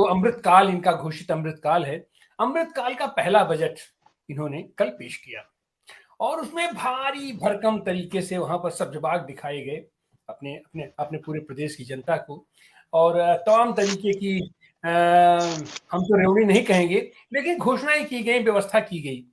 अमृतकाल इनका घोषित अमृतकाल है, अमृतकाल का पहला बजट इन्होंने कल पेश किया और उसमें भारी भरकम तरीके से वहां पर सब जवाब दिखाए गए अपने अपने अपने पूरे प्रदेश की जनता को। और तमाम तरीके की हम तो रेवड़ी नहीं कहेंगे, लेकिन घोषणाएं की गई, व्यवस्था की गई।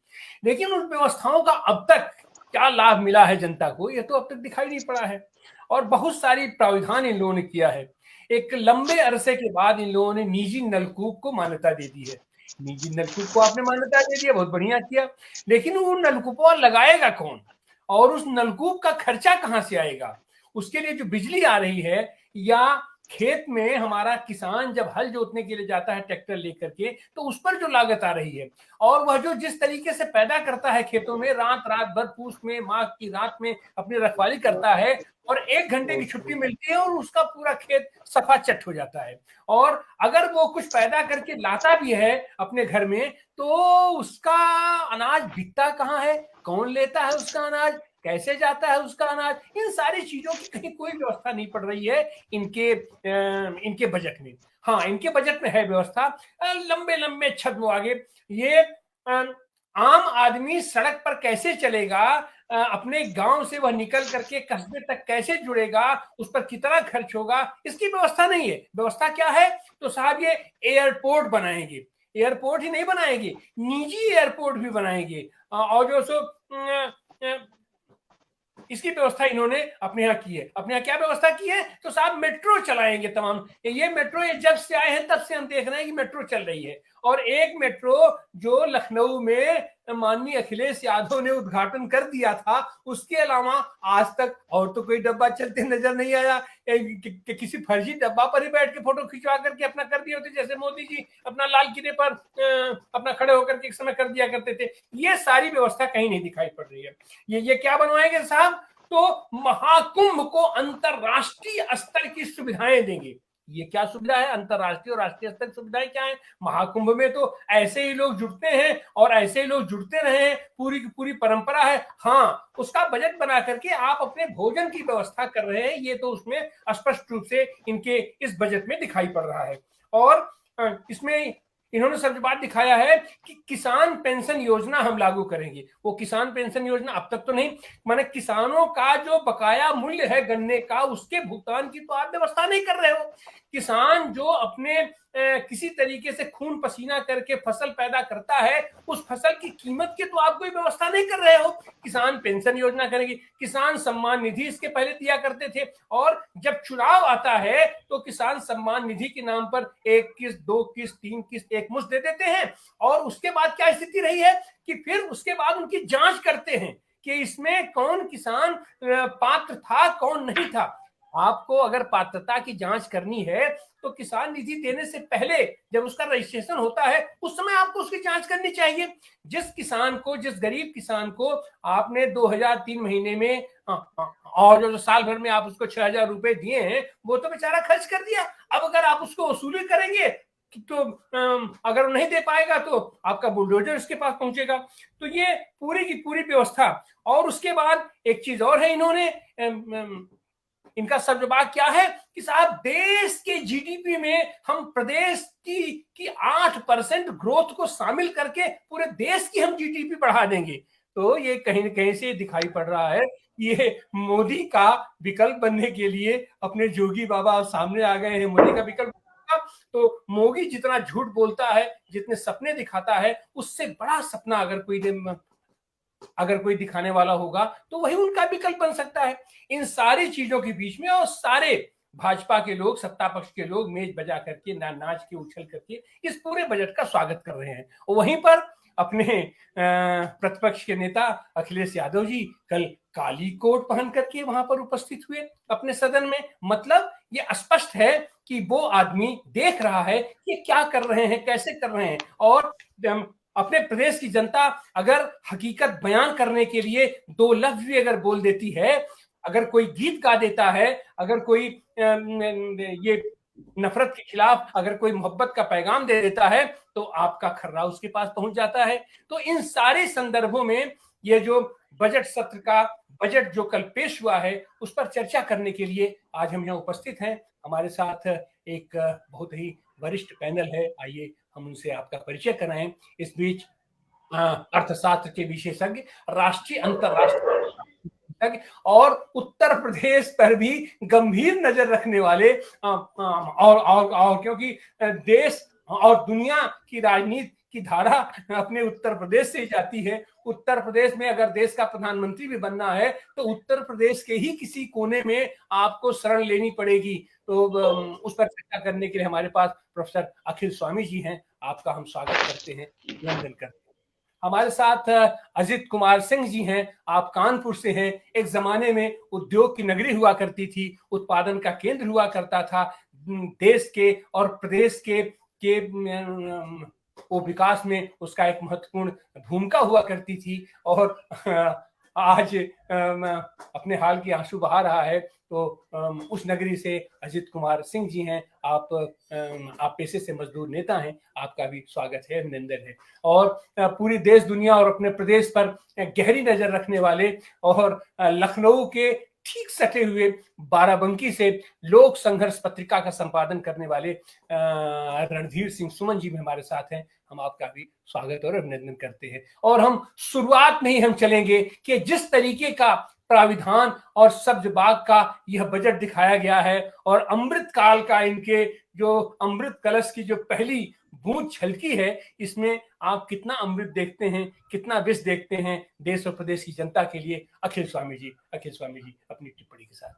लेकिन उन व्यवस्थाओं का अब तक क्या लाभ मिला है जनता को, यह तो अब तक दिखाई नहीं पड़ा है। और बहुत सारी प्राविधान इन लोगों ने किया है। एक लंबे अरसे के बाद इन लोगों ने निजी नलकूप को मान्यता दे दी है। निजी नलकूप को आपने मान्यता दे दिया, बहुत बढ़िया किया, लेकिन वो नलकूप लगाएगा कौन और उस नलकूप का खर्चा कहां से आएगा? उसके लिए जो बिजली आ रही है, या खेत में हमारा किसान जब हल जोतने के लिए जाता है ट्रैक्टर लेकर के, तो उस पर जो लागत आ रही है, और वह जो जिस तरीके से पैदा करता है खेतों में, रात रात भर पूस में, माघ की रात में अपनी रखवाली करता है, और 1 घंटे की छुट्टी मिलती है और उसका पूरा खेत सफा चट हो जाता है। और अगर वो कुछ पैदा करके लाता भी है अपने घर में, तो उसका अनाज बिकता कहाँ है, कौन लेता है उसका अनाज, कैसे जाता है उसका अनाज, इन सारी चीजों की कहीं कोई व्यवस्था नहीं पड़ रही है इनके बजट में। हाँ, इनके बजट में है व्यवस्था, लंबे लंबे छद्म आगे। ये आम आदमी सड़क पर कैसे चलेगा, अपने गांव से वह निकल करके कस्बे तक कैसे जुड़ेगा, उस पर कितना खर्च होगा, इसकी व्यवस्था नहीं है। व्यवस्था क्या है? तो साहब ये एयरपोर्ट बनाएंगे, एयरपोर्ट ही नहीं बनाएंगे, निजी एयरपोर्ट भी बनाएंगे। और जो सो इसकी व्यवस्था इन्होंने अपने यहाँ की है। अपने यहाँ क्या व्यवस्था की है? तो साहब मेट्रो चलाएंगे तमाम। ये मेट्रो ये जब से आए हैं तब से हम देख रहे हैं कि मेट्रो चल रही है। और एक मेट्रो जो लखनऊ में माननीय अखिलेश यादव ने उद्घाटन कर दिया था, उसके अलावा आज तक और तो कोई डब्बा चलते नजर नहीं आया। किसी फर्जी डब्बा पर ही बैठ के फोटो खिंचवा करके अपना कर दिए होते, जैसे मोदी जी अपना लाल किले पर अपना खड़े होकर के एक समय कर दिया करते थे। ये सारी व्यवस्था कहीं नहीं दिखाई पड़ रही है। ये क्या बनवाएंगे साहब? तो महाकुंभ को अंतरराष्ट्रीय स्तर की सुविधाएं देंगे। ये क्या सुविधा है? अंतरराष्ट्रीय और राष्ट्रीय स्तर की सुविधाएं क्या है? महाकुंभ में तो ऐसे ही लोग जुड़ते हैं और ऐसे ही लोग जुड़ते रहे, पूरी की पूरी परंपरा है। हाँ, उसका बजट बना करके आप अपने भोजन की व्यवस्था कर रहे हैं, ये तो उसमें स्पष्ट रूप से इनके इस बजट में दिखाई पड़ रहा है। और इसमें इन्होंने सब बात दिखाया है कि किसान पेंशन योजना हम लागू करेंगे। वो किसान पेंशन योजना अब तक तो नहीं, माने किसानों का जो बकाया मूल्य है गन्ने का, उसके भुगतान की तो आप व्यवस्था नहीं कर रहे हो। किसान जो अपने किसी तरीके से खून पसीना करके फसल पैदा करता है, उस फसल की कीमत की तो आप कोई व्यवस्था नहीं कर रहे हो। किसान पेंशन योजना करेंगे, किसान सम्मान निधि इसके पहले दिया करते थे, और जब चुनाव आता है तो किसान सम्मान निधि के नाम पर 1 किस्त, 2 किस्त, 3 किस्त एक मुश्त दे देते हैं। और उसके बाद क्या स्थिति रही है कि फिर उसके बाद उनकी जांच करते हैं कि इसमें कौन किसान पात्र था, कौन नहीं था। आपको अगर पात्रता की जांच करनी है तो किसान निधि देने से पहले जब उसका रजिस्ट्रेशन होता है, उस समय आपको उसकी जांच करनी चाहिए। जिस किसान को, जिस गरीब किसान को आपने 2003 महीने में और जो साल भर में आप उसको 6,000 रुपए दिए हैं, वो तो बेचारा खर्च कर दिया। अब अगर आप उसको वसूली करेंगे तो अगर नहीं दे पाएगा तो आपका बुलडोजर उसके पास पहुंचेगा। तो ये पूरी की पूरी व्यवस्था। और उसके बाद एक चीज और है, इन्होंने इनका सब जवाब क्या है कि साहब देश के जीडीपी में हम प्रदेश की 8% ग्रोथ को शामिल करके पूरे देश की हम जीडीपी बढ़ा देंगे। तो ये कहीं न कहीं से दिखाई पड़ रहा है, ये मोदी का विकल्प बनने के लिए अपने जोगी बाबा सामने आ गए हैं। मोदी का विकल्प, तो मोदी जितना झूठ बोलता है, जितने सपने दिखाता है, उससे बड़ा सपना अगर कोई दिखाने वाला होगा तो वही उनका विकल्प बन सकता है। इन सारी चीजों के बीच में और सारे भाजपा के लोग, सत्ता पक्ष के लोग मेज बजा करके, नाच के, उछल करके इस पूरे बजट का स्वागत कर रहे हैं। और वहीं पर अपने प्रतिपक्ष के नेता अखिलेश यादव जी कल काली कोट पहन करके वहां पर उपस्थित हुए अपने सदन में। मतलब ये स्पष्ट है कि वो आदमी देख रहा है कि क्या कर रहे हैं, कैसे कर रहे हैं। और अपने प्रदेश की जनता अगर हकीकत बयान करने के लिए 2 लफ्ज भी अगर बोल देती है, अगर कोई गीत गा देता है, अगर कोई ये नफरत के खिलाफ अगर कोई मोहब्बत का पैगाम दे देता है, तो आपका खर्रा उसके पास पहुंच जाता है। तो इन सारे संदर्भों में ये जो बजट सत्र का बजट जो कल पेश हुआ है, उस पर चर्चा करने के लिए आज हम यहाँ उपस्थित हैं। हमारे साथ एक बहुत ही वरिष्ठ पैनल है, आइए हम उनसे आपका परिचय कराएं। इस बीच अर्थशास्त्र के विशेषज्ञ, राष्ट्रीय अंतरराष्ट्रीय और उत्तर प्रदेश पर भी गंभीर नजर रखने वाले, और क्योंकि देश और दुनिया की राजनीति की धारा अपने उत्तर प्रदेश से जाती है। उत्तर प्रदेश में अगर देश का प्रधानमंत्री भी बनना है तो उत्तर प्रदेश के ही किसी कोने में आपको शरण लेनी पड़ेगी। तो उस पर चर्चा करने के लिए हमारे पास प्रोफेसर अखिल स्वामी जी हैं। आपका हम स्वागत करते हैं, अभिनंदन करते हैं। हमारे साथ अजित कुमार सिंह जी हैं। आप कानपुर से हैं। एक जमाने में उद्योग की नगरी हुआ करती थी, उत्पादन का केंद्र हुआ करता था। देश के और प्रदेश के वो विकास में उसका एक महत्वपूर्ण भूमिका हुआ करती थी। और आज अपने हाल की आंसू बहा रहा है। तो उस नगरी से अजित कुमार सिंह जी हैं। आप पेशे से मजदूर नेता हैं। आपका भी स्वागत है, अभिनंदन है। और पूरी देश दुनिया और अपने प्रदेश पर गहरी नजर रखने वाले और लखनऊ के ठीक सटे हुए बाराबंकी से लोक संघर्ष पत्रिका का संपादन करने वाले रणधीर सिंह सुमन जी भी हमारे साथ हैं। हम आपका भी स्वागत और अभिनंदन करते हैं। और हम शुरुआत में ही हम चलेंगे कि जिस तरीके का प्राविधान और सब्ज बाग का यह बजट दिखाया गया है और अमृत काल का इनके जो अमृत कलश की जो पहली बूंद छलकी है, इसमें आप कितना अमृत देखते हैं, कितना विष देखते हैं देश और प्रदेश की जनता के लिए। अखिल स्वामी जी अपनी टिप्पणी के साथ।